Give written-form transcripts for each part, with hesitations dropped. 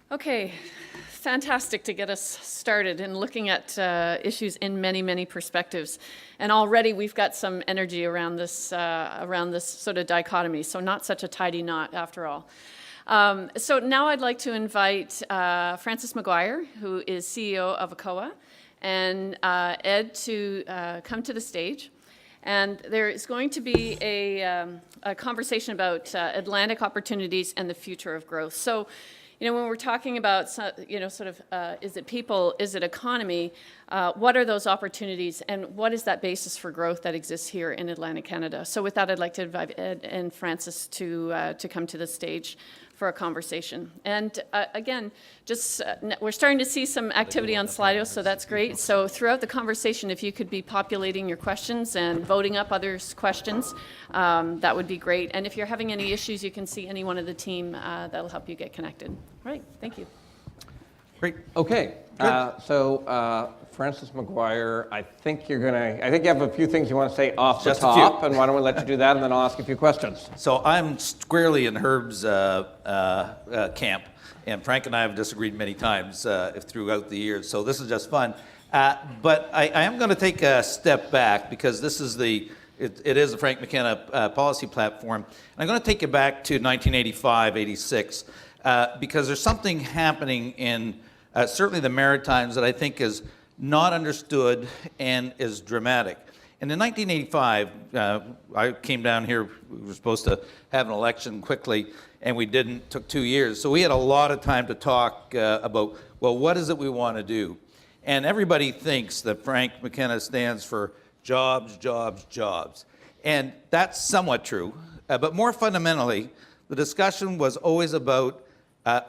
Okay, fantastic to get us started in looking at issues in many, many perspectives. And already we've got some energy around this sort of dichotomy, so not such a tidy knot after all. So now I'd like to invite Francis McGuire, who is CEO of ACOA, and Ed to come to the stage. And there is going to be a conversation about Atlantic opportunities and the future of growth. So, when we're talking about, is it people, is it economy, what are those opportunities, and what is that basis for growth that exists here in Atlantic Canada? So with that, I'd like to invite Ed and Francis to come to the stage for a conversation. And again, we're starting to see some activity on Slido, so that's great. So throughout the conversation, if you could be populating your questions and voting up others' questions, that would be great. And if you're having any issues, you can see any one of the team that'll help you get connected. All right, thank you. Great. Okay. Francis McGuire, I think you have a few things you want to say off the top, and why don't we let you do that, and then I'll ask a few questions. So I'm squarely in Herb's camp, and Frank and I have disagreed many times throughout the years, so this is just fun. But I am going to take a step back, because this is it is the Frank McKenna policy platform. And I'm going to take it back to 1985, 86, because there's something happening in certainly the Maritimes that I think is not understood and is dramatic. And in 1985, I came down here. We were supposed to have an election quickly, and we didn't. It took 2 years. So we had a lot of time to talk about, well, what is it we want to do? And everybody thinks that Frank McKenna stands for jobs, jobs, jobs. And that's somewhat true. But more fundamentally, the discussion was always about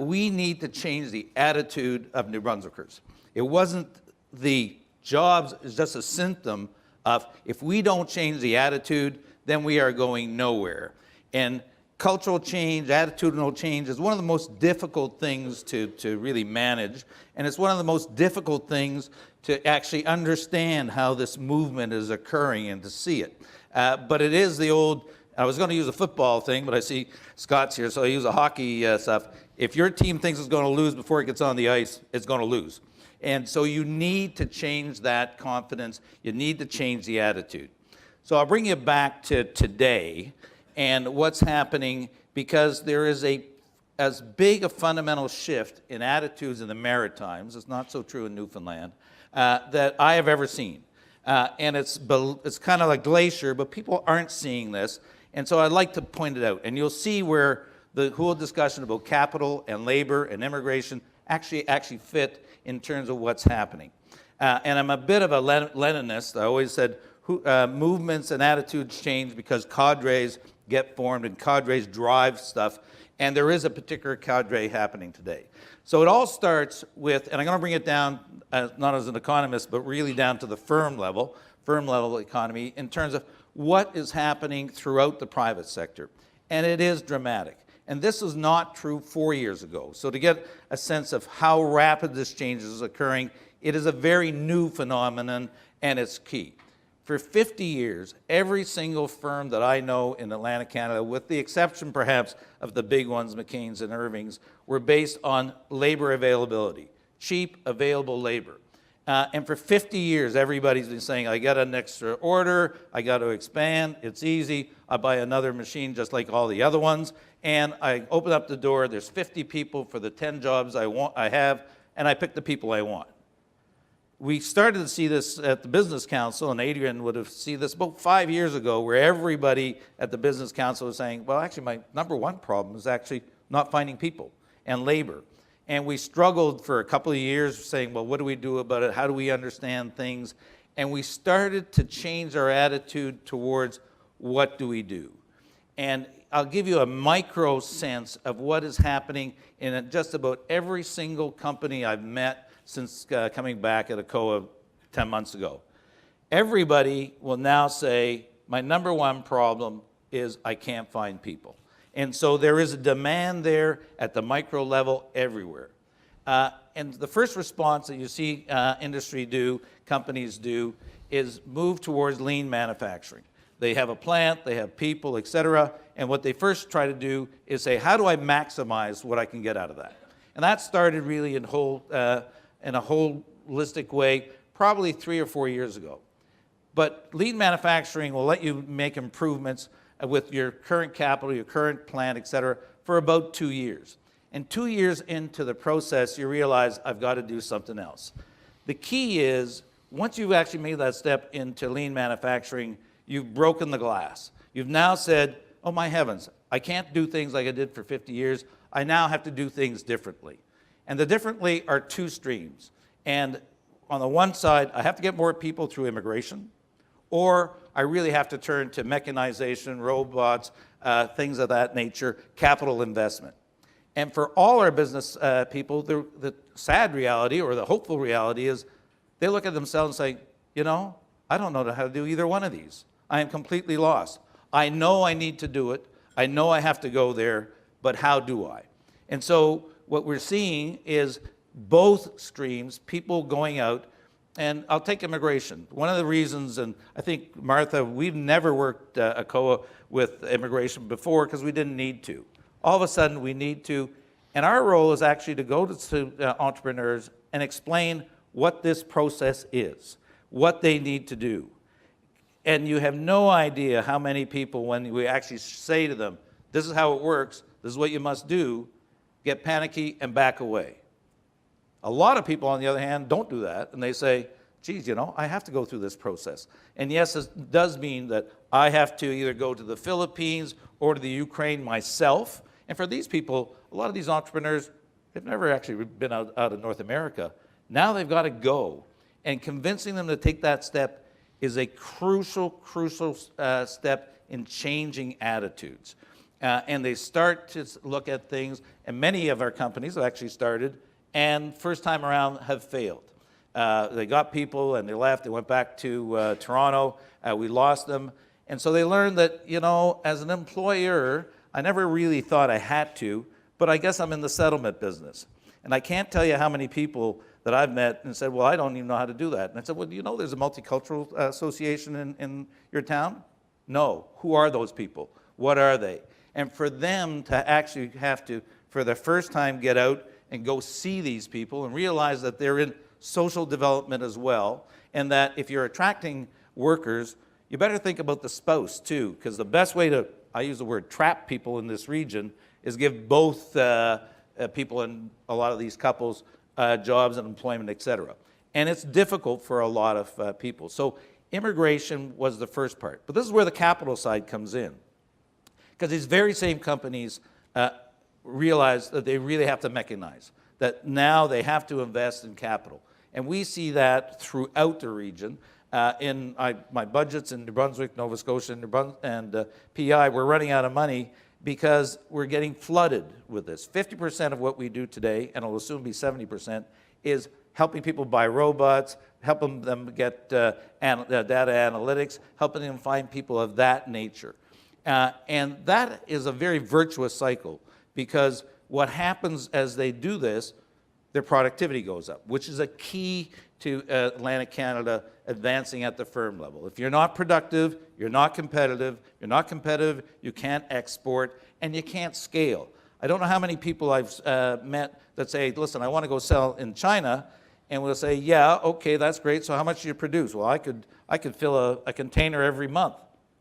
we need to change the attitude of New Brunswickers. It wasn't the jobs is just a symptom of, if we don't change the attitude, then we are going nowhere. And cultural change, attitudinal change is one of the most difficult things to really manage. And it's one of the most difficult things to actually understand how this movement is occurring and to see it. But it is the old, I was going to use a football thing, but I see Scott's here, so I use a hockey stuff. If your team thinks it's going to lose before it gets on the ice, it's going to lose. And so you need to change that confidence. You need to change the attitude. So I'll bring you back to today and what's happening, because there is as big a fundamental shift in attitudes in the Maritimes, it's not so true in Newfoundland, that I have ever seen. And it's kind of like glacier, but people aren't seeing this. And so I'd like to point it out. And you'll see where the whole discussion about capital and labor and immigration actually fit in terms of what's happening. And I'm a bit of a Leninist. I always said movements and attitudes change because cadres get formed and cadres drive stuff. And there is a particular cadre happening today. So it all starts with, and I'm going to bring it down, not as an economist, but really down to the firm level economy, in terms of what is happening throughout the private sector. And it is dramatic. And this was not true 4 years ago. So to get a sense of how rapid this change is occurring, it is a very new phenomenon, and it's key. For 50 years, every single firm that I know in Atlantic Canada, with the exception perhaps of the big ones, McCain's and Irving's, were based on labor availability, cheap, available labor. And for 50 years, everybody's been saying, I got an extra order, I got to expand, it's easy, I buy another machine just like all the other ones, and I open up the door, there's 50 people for the 10 jobs I have, and I pick the people I want. We started to see this at the Business Council, and Adrian would have seen this about 5 years ago, where everybody at the Business Council was saying, well, actually, my number one problem is actually not finding people and labor. And we struggled for a couple of years saying, well, what do we do about it? How do we understand things? And we started to change our attitude towards what do we do? And I'll give you a micro sense of what is happening in just about every single company I've met since coming back at ACOA 10 months ago. Everybody will now say, my number one problem is I can't find people. And so there is a demand there at the micro level everywhere. And the first response that you see industry do, companies do, is move towards lean manufacturing. They have a plant, they have people, et cetera, and what they first try to do is say, how do I maximize what I can get out of that? And that started really in a holistic way probably 3 or 4 years ago. But lean manufacturing will let you make improvements with your current capital, your current plant, et cetera, for about 2 years. And 2 years into the process, you realize, I've got to do something else. The key is, once you've actually made that step into lean manufacturing, you've broken the glass. You've now said, oh my heavens, I can't do things like I did for 50 years. I now have to do things differently. And the differently are 2 streams. And on the one side, I have to get more people through immigration, or I really have to turn to mechanization, robots, things of that nature, capital investment. And for all our business people, the sad reality or the hopeful reality is they look at themselves and say, you know, I don't know how to do either one of these. I am completely lost. I know I need to do it. I know I have to go there, but how do I? And so what we're seeing is both streams, people going out, and I'll take immigration. One of the reasons, and I think, Martha, we've never worked a COA with immigration before because we didn't need to. All of a sudden, we need to, and our role is actually to go to entrepreneurs and explain what this process is, what they need to do. And you have no idea how many people, when we actually say to them, this is how it works, this is what you must do, get panicky and back away. A lot of people, on the other hand, don't do that, and they say, geez, you know, I have to go through this process. And yes, it does mean that I have to either go to the Philippines or to the Ukraine myself. And for these people, a lot of these entrepreneurs, they've never actually been out of North America. Now they've got to go. And convincing them to take that step is a crucial step in changing attitudes. And they start to look at things, and many of our companies have actually started, and first time around have failed. They got people and they left, they went back to Toronto, we lost them. And so they learned that, you know, as an employer, I never really thought I had to, but I guess I'm in the settlement business. And I can't tell you how many people that I've met and said, well, I don't even know how to do that. And I said, well, do you know there's a multicultural association in your town? No. Who are those people? What are they? And for them to actually have to, for the first time, get out and go see these people and realize that they're in social development as well, and that if you're attracting workers, you better think about the spouse too, because the best way to, I use the word trap people in this region, is give both people in a lot of these couples jobs and employment, et cetera. And it's difficult for a lot of people. So immigration was the first part. But this is where the capital side comes in. Because these very same companies realize that they really have to mechanize, that now they have to invest in capital. And we see that throughout the region. In my budgets in New Brunswick, Nova Scotia, and PI, we're running out of money because we're getting flooded with this. 50% of what we do today, and it'll soon be 70%, is helping people buy robots, helping them get data analytics, helping them find people of that nature. And that is a very virtuous cycle, because what happens as they do this, their productivity goes up, which is a key to Atlantic Canada advancing at the firm level. If you're not productive, you're not competitive. You're not competitive, you can't export, and you can't scale. I don't know how many people I've met that say, listen, I want to go sell in China, and we'll say, yeah, okay, that's great, so how much do you produce? Well, I could fill a container every month.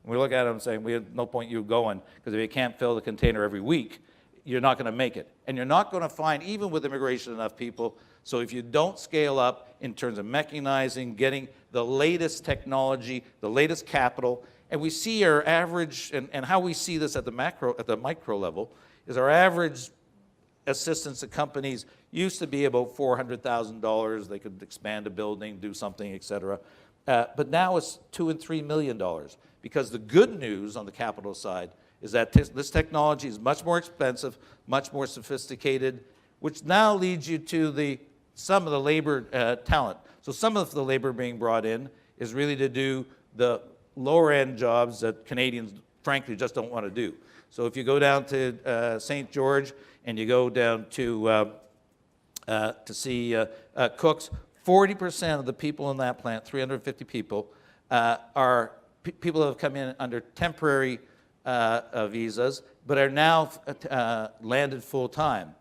And we look at them and say, we have no point you going, because if you can't fill the container every week, you're not going to make it. And you're not going to find, even with immigration, enough people. So if you don't scale up in terms of mechanizing, getting the latest technology, the latest capital, and we see our average, and how we see this at the micro level, is our average assistance to companies used to be about $400,000. They could expand a building, do something, et cetera. But now it's $2 and $3 million, because the good news on the capital side is that this technology is much more expensive, much more sophisticated, which now leads you to some of the labor talent. So some of the labor being brought in is really to do the lower-end jobs that Canadians, frankly, just don't want to do. So if you go down to St. George and you go down to see cooks, 40% of the people in that plant, 350 people, are people that have come in under temporary visas, but are now landed full-time.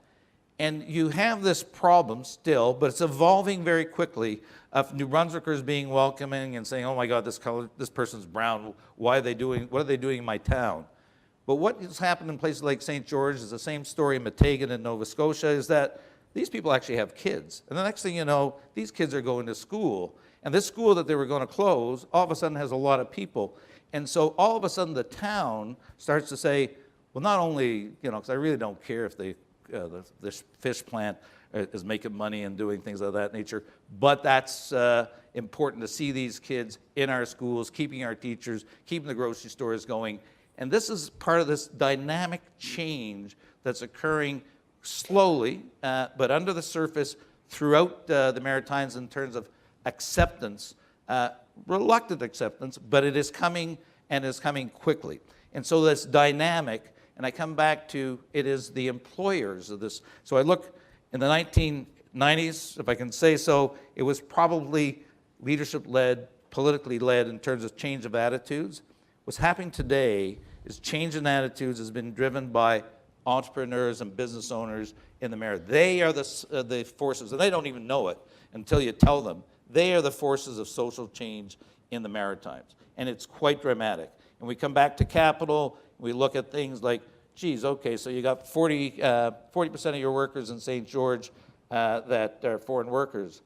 And you have this problem still, but it's evolving very quickly, of New Brunswickers being welcoming and saying, oh my God, this person's brown, what are they doing in my town? But what has happened in places like St. George is the same story in Meteghan in Nova Scotia, is that these people actually have kids. And the next thing you know, these kids are going to school. And this school that they were going to close, all of a sudden has a lot of people. And so all of a sudden the town starts to say, well, not only, because I really don't care if this fish plant is making money and doing things of that nature, but that's important to see these kids in our schools, keeping our teachers, keeping the grocery stores going. And this is part of this dynamic change that's occurring slowly, but under the surface throughout the Maritimes in terms of acceptance, reluctant acceptance, but it is coming and is coming quickly. And so this dynamic, and I come back to, it is the employers of this. So I look in the 1990s, if I can say so, it was probably leadership-led, politically led in terms of change of attitudes. What's happening today is change in attitudes has been driven by entrepreneurs and business owners in the Maritimes. They are the forces, and they don't even know it until you tell them. They are the forces of social change in the Maritimes, and it's quite dramatic. And we come back to capital, we look at things like, geez, okay, so you got 40% of your workers in St. George that are foreign workers.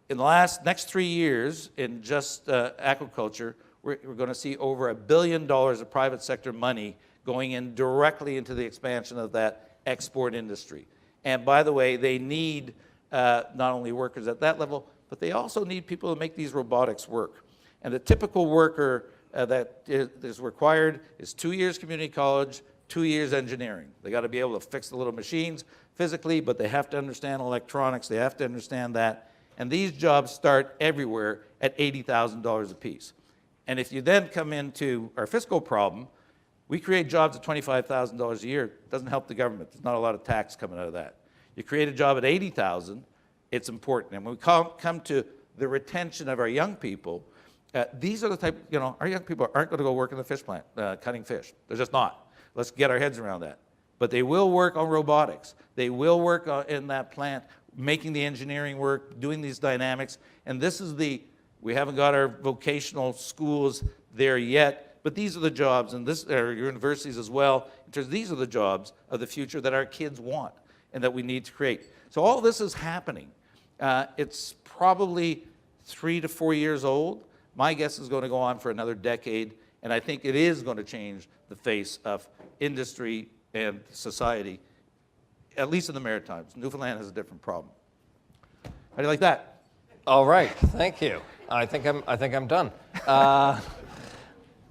In the next 3 years, in just aquaculture, we're going to see over $1 billion of private sector money going in directly into the expansion of that export industry. And by the way, they need not only workers at that level, but they also need people to make these robotics work. And the typical worker that is required is 2 years community college, 2 years engineering. They got to be able to fix the little machines physically, but they have to understand electronics, they have to understand that. And these jobs start everywhere at $80,000 apiece. And if you then come into our fiscal problem, we create jobs at $25,000 a year. It doesn't help the government. There's not a lot of tax coming out of that. You create a job at $80,000, it's important. And when we come to the retention of our young people, these are the type, our young people aren't going to go work in the fish plant, cutting fish. They're just not. Let's get our heads around that. But they will work on robotics. They will work in that plant, making the engineering work, doing these dynamics. And this is we haven't got our vocational schools there yet, but these are the jobs, and our universities as well, in terms of these are the jobs of the future that our kids want and that we need to create. So all this is happening. It's probably 3 to 4 years old. My guess is going to go on for another decade, and I think it is going to change the face of industry and society, at least in the Maritimes. Newfoundland has a different problem. How do you like that? All right, thank you. I think I'm done.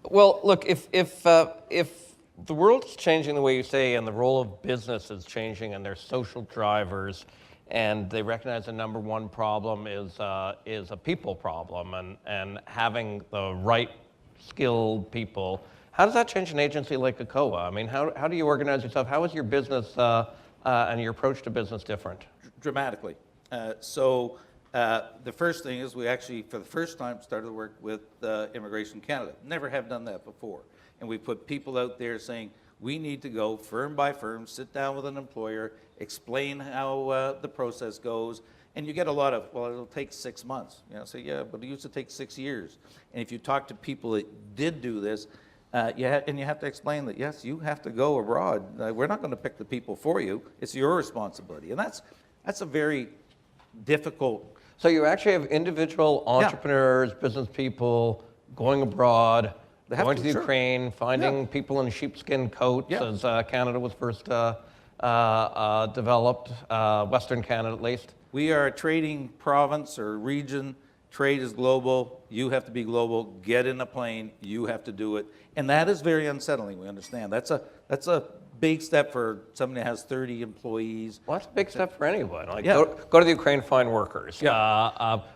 Well, look, if the world is changing the way you say, and the role of business is changing, and their social drivers, and they recognize the number one problem is a people problem, and having the right skilled people. How does that change an agency like ACOA? I mean, how do you organize yourself? How is your business and your approach to business different? Dramatically. The first thing is we actually, for the first time, started to work with Immigration Canada. Never have done that before. And we put people out there saying, we need to go firm by firm, sit down with an employer, explain how the process goes, and you get a lot of, well, it'll take 6 months. Yeah, but it used to take 6 years. And if you talk to people that did do this, you have to explain that, yes, you have to go abroad. We're not going to pick the people for you. It's your responsibility. And that's a very difficult. So you actually have individual entrepreneurs, business people going abroad, going to the Ukraine, finding people in sheepskin coats, as Canada was first developed, Western Canada at least. We are a trading province or region. Trade is global. You have to be global. Get in a plane. You have to do it. And that is very unsettling, we understand. That's a big step for somebody that has 30 employees. Well, that's a big step for anyone. Go to the Ukraine, find workers. Yeah.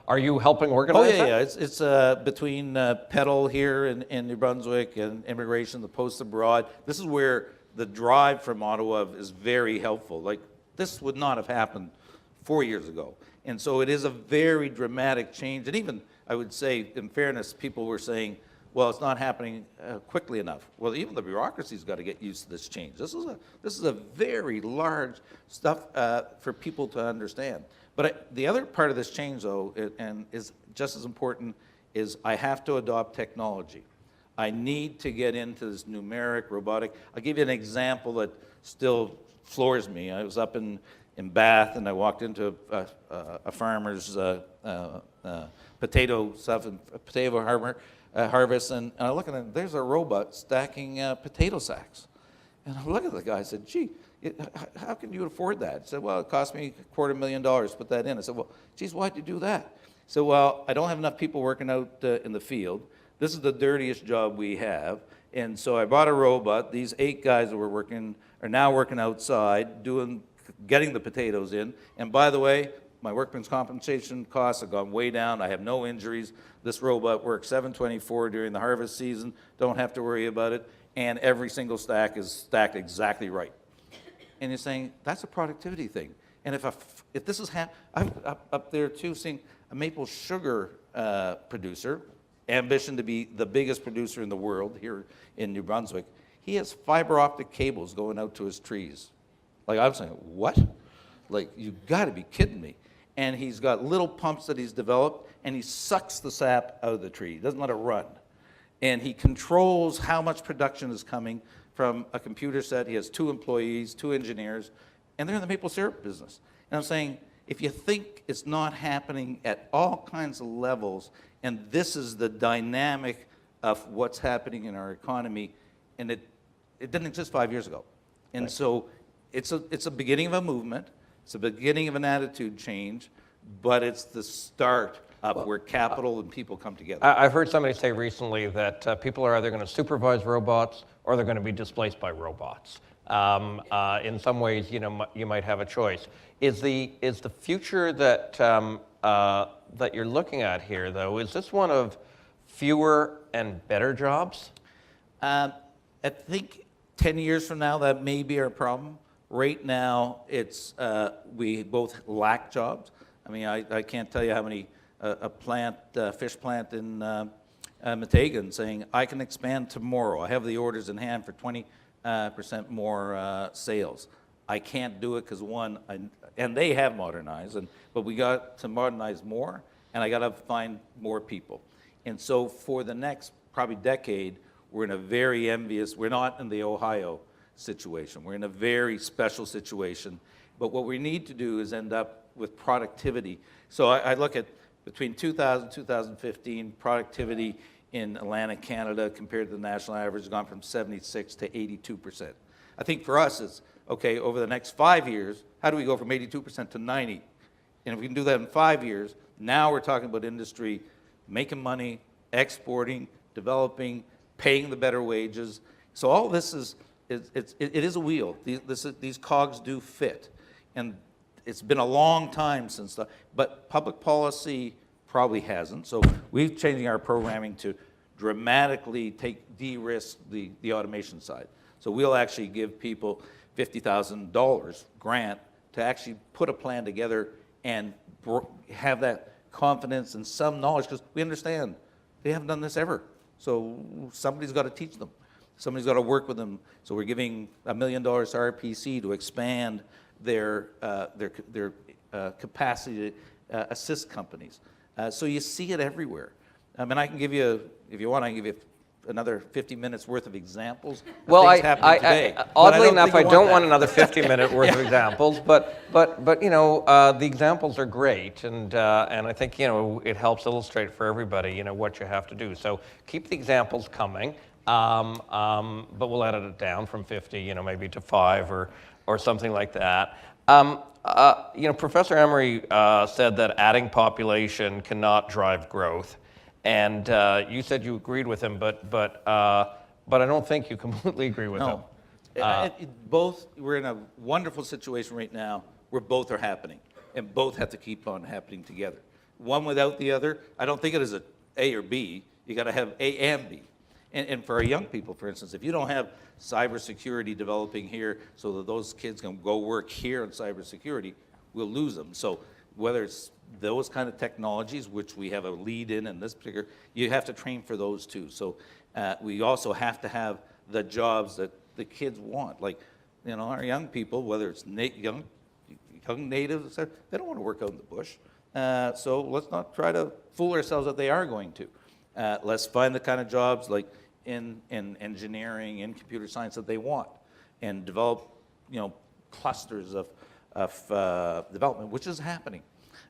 Are you helping organize that? Yeah. It's between PEDAL here in New Brunswick and Immigration, the Post Abroad. This is where the drive from Ottawa is very helpful. Like, this would not have happened 4 years ago. And so it is a very dramatic change. And even, I would say, in fairness, people were saying, well, it's not happening quickly enough. Well, even the bureaucracy's got to get used to this change. This is a very large stuff for people to understand. But the other part of this change, though, and is just as important, is I have to adopt technology. I need to get into this numeric, robotic. I'll give you an example that still floors me. I was up in Bath, and I walked into a farmer's potato stuff and potato harvest, and I look at it, there's a robot stacking potato sacks. And I look at the guy, I said, gee, how can you afford that? He said, well, it cost me $250,000 to put that in. I said, well, geez, why'd you do that? So, well, I don't have enough people working out in the field. This is the dirtiest job we have. And so I bought a robot. These 8 guys that were working are now working outside, getting the potatoes in. And by the way, my workman's compensation costs have gone way down. I have no injuries. This robot works 7/24 during the harvest season. Don't have to worry about it. And every single stack is stacked exactly right. And you're saying, that's a productivity thing. And if this is I'm up there too seeing a maple sugar producer, ambition to be the biggest producer in the world here in New Brunswick. He has fiber optic cables going out to his trees. Like, I'm saying, what? Like, you've got to be kidding me. And he's got little pumps that he's developed, and he sucks the sap out of the tree. He doesn't let it run. And he controls how much production is coming from a computer set. He has 2 employees, 2 engineers, and they're in the maple syrup business. And I'm saying, if you think it's not happening at all kinds of levels, and this is the dynamic of what's happening in our economy, and it didn't exist 5 years ago. And so it's a beginning of a movement, it's a beginning of an attitude change, but it's the start of where capital and people come together. I've heard somebody say recently that people are either going to supervise robots or they're going to be displaced by robots. In some ways, you might have a choice. Is the future that that you're looking at here, though, is this one of fewer and better jobs? I think 10 years from now, that may be our problem. Right now, it's we both lack jobs. I mean, I can't tell you how many a fish plant in Meteghan saying, I can expand tomorrow. I have the orders in hand for 20% more sales. I can't do it because and they have modernized, but we got to modernize more, and I got to find more people. And so for the next probably decade, we're in a very envious, we're not in the Ohio situation. We're in a very special situation. But what we need to do is end up with productivity. So I look at between 2000 and 2015, productivity in Atlantic Canada compared to the national average has gone from 76 to 82%. I think for us it's, okay, over the next 5 years, how do we go from 82% to 90? And if we can do that in 5 years, now we're talking about industry making money, exporting, developing, paying the better wages. So all this it is a wheel. These cogs do fit. And it's been a long time since but public policy probably hasn't. So we're changing our programming to dramatically de-risk the automation side. So we'll actually give people $50,000 grant to actually put a plan together and have that confidence and some knowledge, because we understand they haven't done this ever. So somebody's got to teach them. Somebody's got to work with them. So we're giving $1 million to RPC to expand their capacity to assist companies. So you see it everywhere. I mean, I can give you, if you want, I can give you another 50 minutes worth of examples of things happening today. Oddly enough, I don't want another 50-minute worth of examples, but the examples are great, and I think it helps illustrate for everybody what you have to do. So keep the examples coming, but we'll edit it down from 50, maybe to 5 or something like that. Professor Emery said that adding population cannot drive growth. And you said you agreed with him, but I don't think you completely agree with him. We're in a wonderful situation right now where both are happening, and both have to keep on happening together. One without the other, I don't think it is a A or B. You got to have A and B. And for our young people, for instance, if you don't have cybersecurity developing here so that those kids can go work here in cybersecurity, we'll lose them. So whether it's those kind of technologies, which we have a lead in this particular, you have to train for those too. So we also have to have the jobs that the kids want. Like, you know, our young people, whether it's young natives, et cetera, they don't want to work out in the bush. So let's not try to fool ourselves that they are going to. Let's find the kind of jobs like in engineering, in computer science that they want, and develop, you know, clusters of development, which is happening.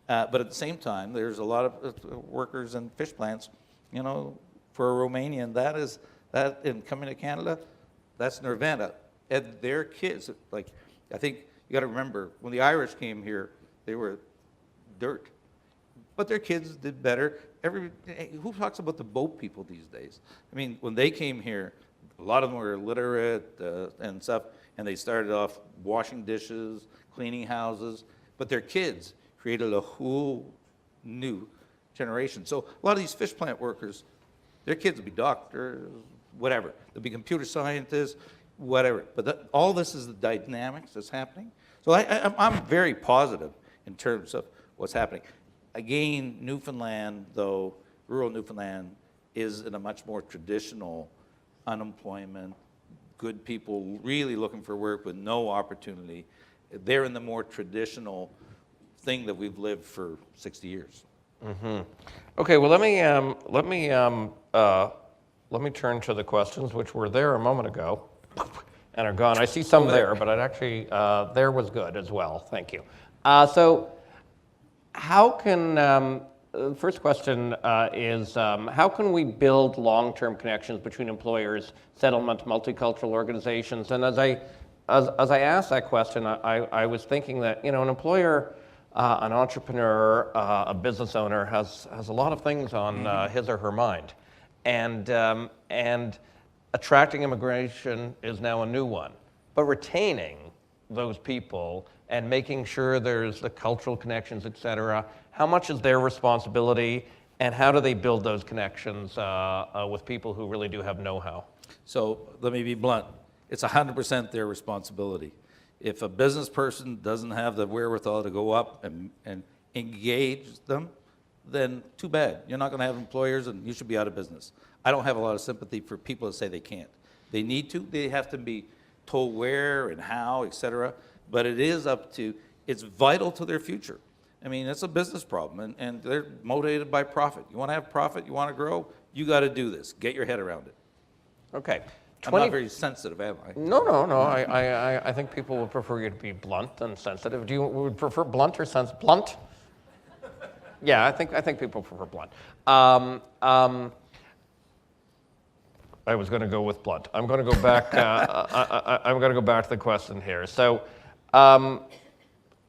But at the same time, there's a lot of workers in fish plants, you know, for a Romanian, that in coming to Canada, that's nirvana. And their kids, like, I think you got to remember, when the Irish came here, they were dirt. But their kids did better. Who talks about the boat people these days? I mean, when they came here, a lot of them were illiterate and stuff, and they started off washing dishes, cleaning houses, but their kids created a whole new generation. So a lot of these fish plant workers, their kids will be doctors, whatever. They'll be computer scientists, whatever. But all this is the dynamics that's happening. So I'm very positive in terms of what's happening. Again, Newfoundland, though, rural Newfoundland is in a much more traditional unemployment, good people really looking for work with no opportunity. They're in the more traditional thing that we've lived for 60 years. Mm-hmm. Okay, well, let me turn to the questions, which were there a moment ago and are gone. I see some there, but I'd actually, there was good as well. Thank you. So how can, first question is, how can we build long-term connections between employers, settlement, multicultural organizations? And as I asked that question, I was thinking that, you know, an employer, an entrepreneur, a business owner has a lot of things on his or her mind. And attracting immigration is now a new one. But retaining those people and making sure there's the cultural connections, et cetera, how much is their responsibility, and how do they build those connections with people who really do have know-how? So let me be blunt. It's 100% their responsibility. If a business person doesn't have the wherewithal to go up and engage them, then too bad. You're not going to have employers, and you should be out of business. I don't have a lot of sympathy for people that say they can't. They need to. They have to be told where and how, et cetera. But it is up to, it's vital to their future. I mean, it's a business problem, and they're motivated by profit. You want to have profit, you want to grow, you got to do this. Get your head around it. Okay. I'm not very sensitive, am I? No. I think people would prefer you to be blunt than sensitive. Would prefer blunt or sensitive? Blunt? Yeah, I think people prefer blunt. I was going to go with blunt. I'm going to go back. I'm going to go back to the question here. So,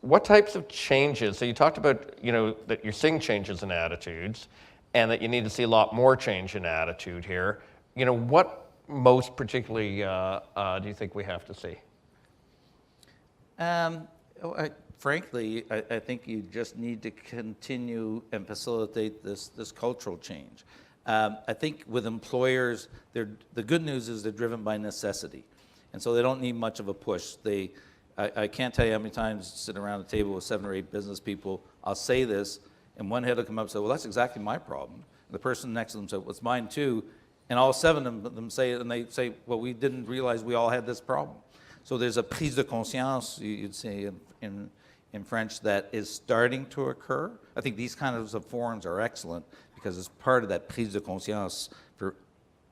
what types of changes? So you talked about, you know, that you're seeing changes in attitudes, and that you need to see a lot more change in attitude here. You know, what most particularly do you think we have to see? Frankly, I think you just need to continue and facilitate this cultural change. I think with employers, the good news is they're driven by necessity, and so they don't need much of a push. I can't tell you how many times sitting around the table with 7 or 8 business people, I'll say this, and one head will come up and say, well, that's exactly my problem. And the person next to them said, well, it's mine too. And all 7 of them say it, and they say, well, we didn't realize we all had this problem. So there's a prise de conscience, you'd say in French, that is starting to occur. I think these kinds of forums are excellent because it's part of that prise de conscience for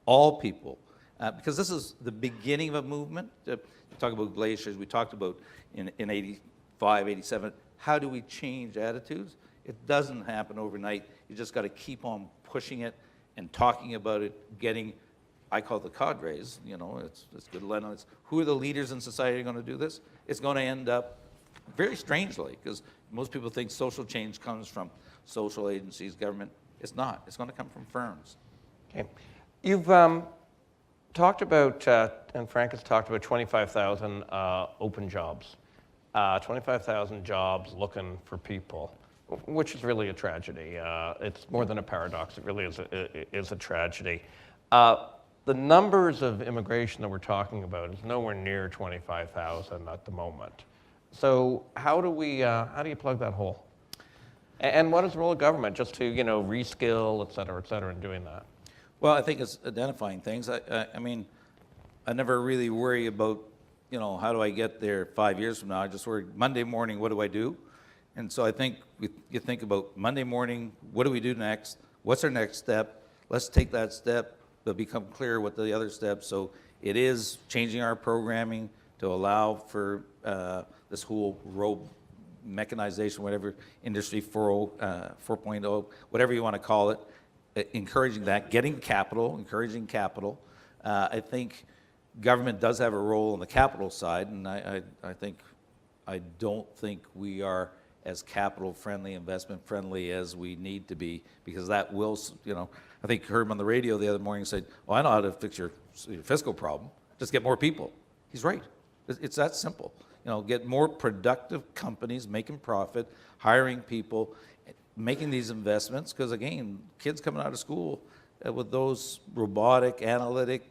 all people. Because this is the beginning of a movement. We talk about glaciers, we talked about in 85, 87, how do we change attitudes? It doesn't happen overnight. You just got to keep on pushing it and talking about it, getting, I call it the cadres, you know, it's good Lennon, it's who are the leaders in society going to do this? It's going to end up very strangely, because most people think social change comes from social agencies, government. It's not. It's going to come from firms. Okay. You've talked about, and Frank has talked about 25,000 open jobs, 25,000 jobs looking for people, which is really a tragedy. It's more than a paradox. It really is a tragedy. The numbers of immigration that we're talking about is nowhere near 25,000 at the moment. So how do you plug that hole? And what is the role of government, just to, reskill, et cetera, in doing that? Well, I think it's identifying things. I mean, I never really worry about, how do I get there 5 years from now? I just worry, Monday morning, what do I do? And so I think you think about Monday morning, what do we do next? What's our next step? Let's take that step, but become clear what the other steps. So it is changing our programming to allow for this whole mechanization, whatever, Industry 4.0, whatever you want to call it, encouraging that, getting capital, encouraging capital. I think government does have a role on the capital side, and I don't think we are as capital friendly, investment friendly as we need to be, because that will, I think heard him on the radio the other morning said, "Oh, I know how to fix your fiscal problem. Just get more people." He's right. It's that simple. Get more productive companies making profit, hiring people, making these investments, because again, kids coming out of school with those robotic, analytic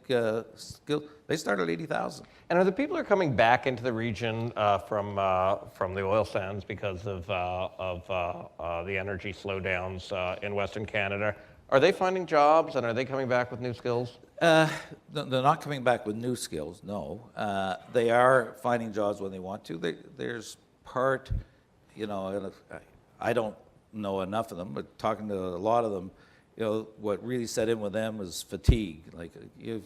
skills, they start at 80,000. And are the people who are coming back into the region from the oil sands because of the energy slowdowns in Western Canada, are they finding jobs, and are they coming back with new skills? They're not coming back with new skills, no. They are finding jobs when they want to. There's part, and I don't know enough of them, but talking to a lot of them, what really set in with them is fatigue. Like, you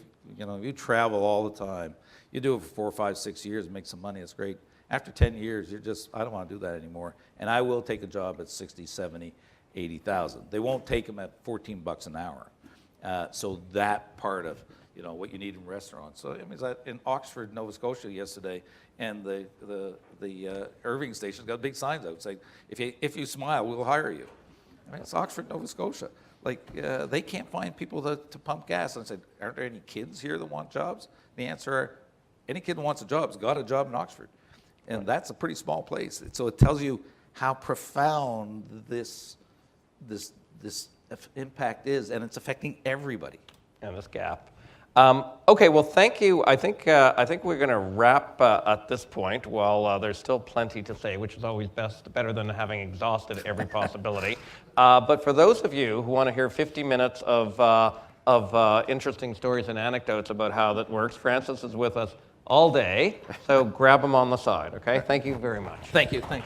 travel all the time. You do it for 4, 5, 6 years and make some money, it's great. After 10 years, I don't want to do that anymore. And I will take a job at 60, 70, 80,000. They won't take them at $14 an hour. So that part of, what you need in restaurants. So I mean, in Oxford, Nova Scotia yesterday, and the Irving station's got big signs out saying, if you smile, we'll hire you. I mean, it's Oxford, Nova Scotia. Like, they can't find people to pump gas. And I said, aren't there any kids here that want jobs? The answer are, any kid who wants a job has got a job in Oxford. And that's a pretty small place. So it tells you how profound this impact is, and it's affecting everybody. And this gap. Okay, well, thank you. I think we're going to wrap at this point. While there's still plenty to say, which is always better than having exhausted every possibility. But for those of you who want to hear 50 minutes of interesting stories and anecdotes about how that works, Francis is with us all day. So grab him on the side. Okay. Thank you very much. Thank you.